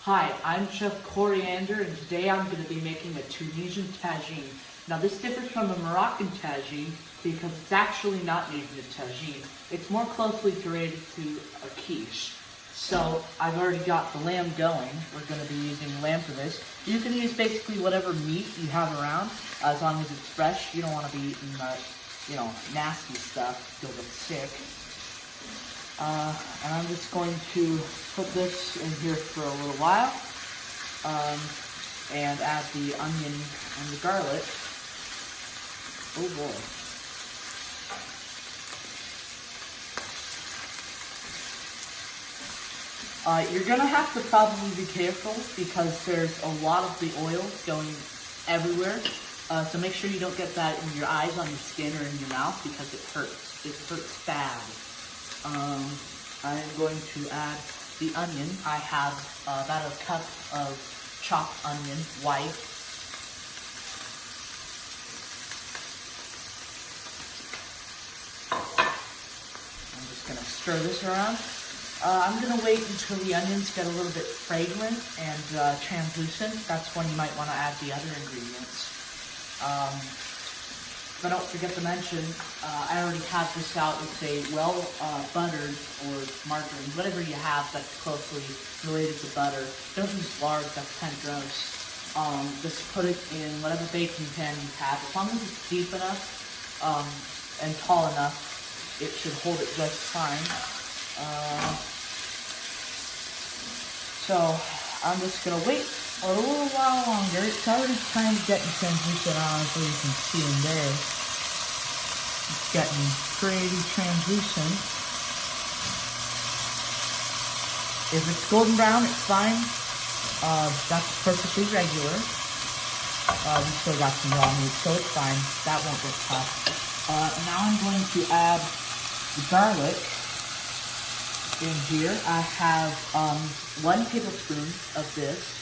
Hi, I'm Chef Coriander, and today I'm going to be making a Tunisian Tagine. Now this differs from a Moroccan Tagine because it's actually not made in a Tagine. It's more closely related to a quiche. So I've already got the lamb going. We're going to be using lamb for this. You can use basically whatever meat you have around, as long as it's fresh. You don't want to be eating, nasty stuff. You'll get sick. And I'm just going to put this in here for a little while, and add the onion and the garlic. Oh boy. You're gonna have to probably be careful because there's a lot of the oil going everywhere. So make sure you don't get that in your eyes, on your skin, or in your mouth because it hurts. It hurts bad. I'm going to add the onion. I have about a cup of chopped onion, white. I'm just going to stir this around. I'm going to wait until the onions get a little bit fragrant and translucent. That's when you might want to add the other ingredients. But don't forget to mention, I already have this out with a buttered or margarine, whatever you have that's closely related to butter. Don't use lard, that's kind of gross. Just put it in whatever baking pan you have. As long as it's deep enough and tall enough, it should hold it just fine. So I'm just going to wait a little while longer. It's already kind of getting translucent, honestly, you can see in there. It's getting pretty translucent. If it's golden brown, it's fine. That's perfectly regular. We still got some raw meat, so it's fine. That won't get tough. Now I'm going to add the garlic in here. I have 1 tablespoon of this.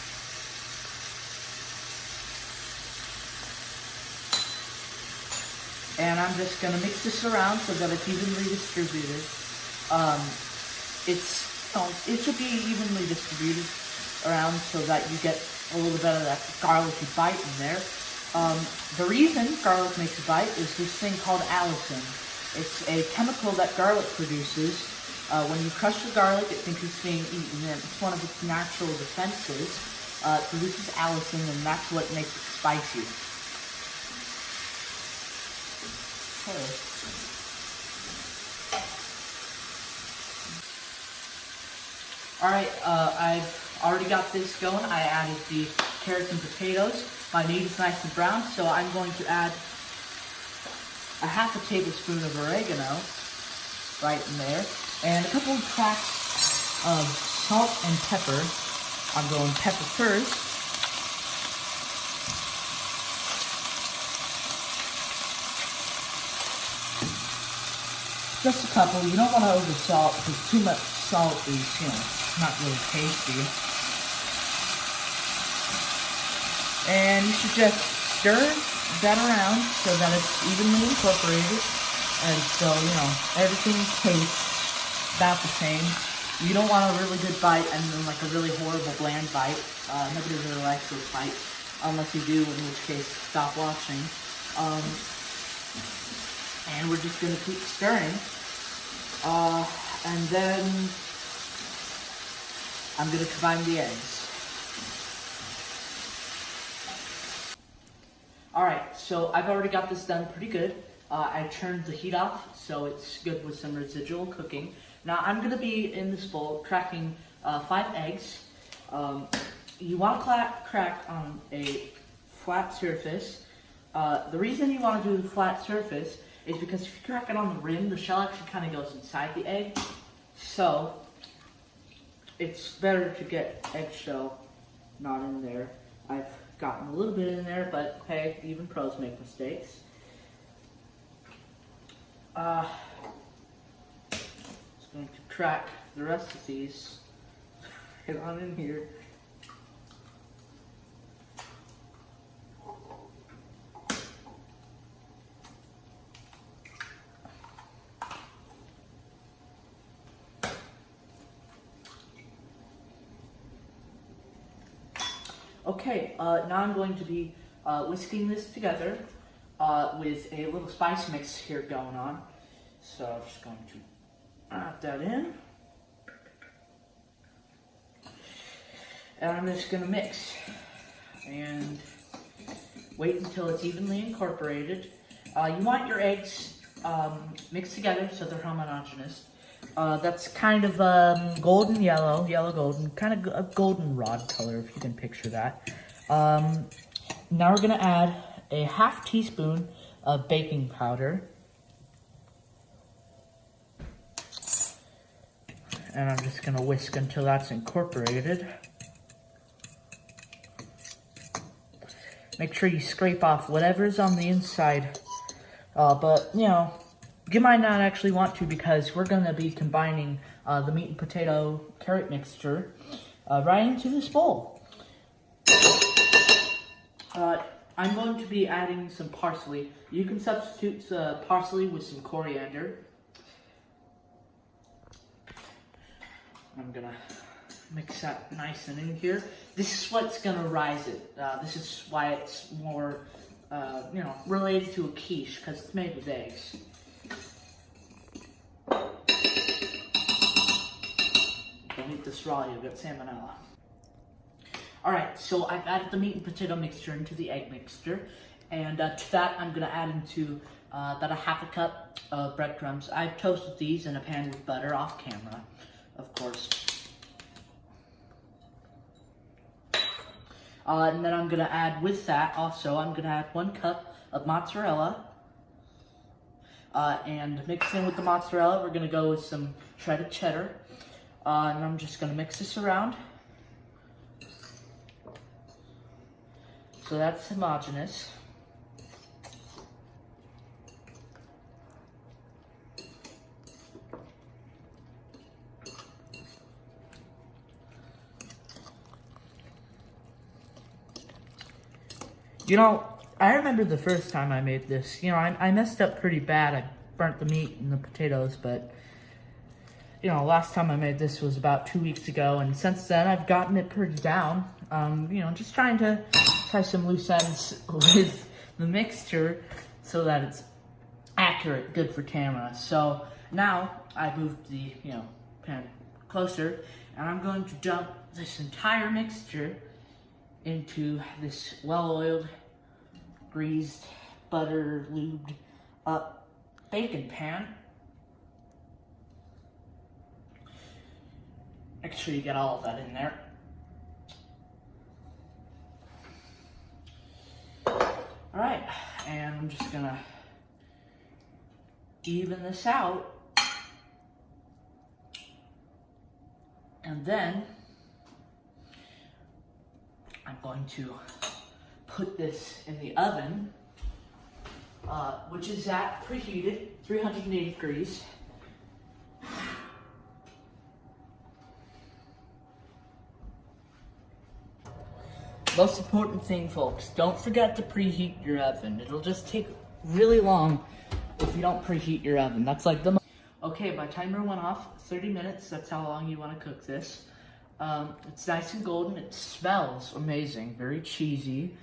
And I'm just going to mix this around so that it's evenly distributed. It should be evenly distributed around so that you get a little bit of that garlicky bite in there. The reason garlic makes a bite is this thing called allicin. It's a chemical that garlic produces. When you crush the garlic, it thinks it's being eaten, and it's one of its natural defenses. It produces allicin, and that's what makes it spicy. Alright, I've already got this going. I added the carrots and potatoes. My meat is nice and brown, so I'm going to add a half a tablespoon of oregano right in there, and a couple of cracks of salt and pepper. I'm going pepper first. Just a couple. You don't want to over salt because too much salt is, not really tasty. And you should just stir that around so that it's evenly incorporated. And so, everything tastes about the same. You don't want a really good bite and then like a really horrible bland bite. Nobody really likes those bites. Unless you do, in which case, stop watching. And we're just going to keep stirring. And then I'm going to combine the eggs. Alright, so I've already got this done pretty good. I turned the heat off, so it's good with some residual cooking. Now I'm going to be, in this bowl, cracking 5 eggs. You want to crack on a flat surface. The reason you want to do the flat surface is because if you crack it on the rim, the shell actually kind of goes inside the egg. So it's better to get eggshell not in there. I've gotten a little bit in there, but hey, even pros make mistakes. Just going to crack the rest of these. Get on in here. Okay, now I'm going to be whisking this together with a little spice mix here going on. So I'm just going to add that in. And I'm just going to mix and wait until it's evenly incorporated. You want your eggs mixed together so they're homogeneous. That's kind of golden yellow golden, kind of a goldenrod color if you can picture that. Now we're going to add a half teaspoon of baking powder. And I'm just going to whisk until that's incorporated. Make sure you scrape off whatever's on the inside. But, you know, you might not actually want to because we're going to be combining the meat and potato carrot mixture right into this bowl. I'm going to be adding some parsley. You can substitute parsley with some coriander. I'm going to mix that nice and in here. This is what's going to rise it. This is why it's more, you know, related to a quiche because it's made with eggs. Don't eat this raw, you'll get salmonella. Alright, so I've added the meat and potato mixture into the egg mixture. And to that, I'm going to add into about a half a cup of breadcrumbs. I've toasted these in a pan with butter off camera, of course. And then I'm going to add with that also, I'm going to add 1 cup of mozzarella. And mixing with the mozzarella, we're going to go with some shredded cheddar. And I'm just going to mix this around. So that's homogeneous. You know, I remember the first time I made this. You know, I messed up pretty bad. I burnt the meat and the potatoes, but you know, last time I made this was about 2 weeks ago, and since then I've gotten it pretty down. You know, just trying to try some loose ends with the mixture so that it's accurate, good for camera. So now I moved the, you know, pan closer, and I'm going to dump this entire mixture into this well-oiled, greased, butter, lubed up bacon pan. Make sure you get all of that in there. Alright, and I'm just gonna even this out. And then I'm going to put this in the oven, which is at preheated 380 degrees. Most important thing, folks, don't forget to preheat your oven. It'll just take really long if you don't preheat your oven. That's like the Okay, my timer went off. 30 minutes, that's how long you want to cook this. It's nice and golden. It smells amazing, very cheesy.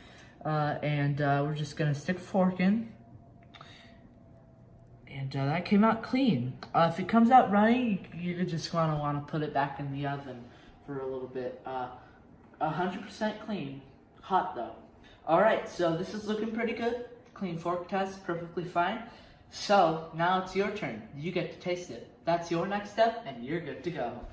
And we're just gonna stick a fork in. And that came out clean. If it comes out runny, you're just gonna want to put it back in the oven for a little bit. 100% clean, hot though. Alright, so this is looking pretty good. Clean fork test, perfectly fine. So now it's your turn. You get to taste it. That's your next step, and you're good to go.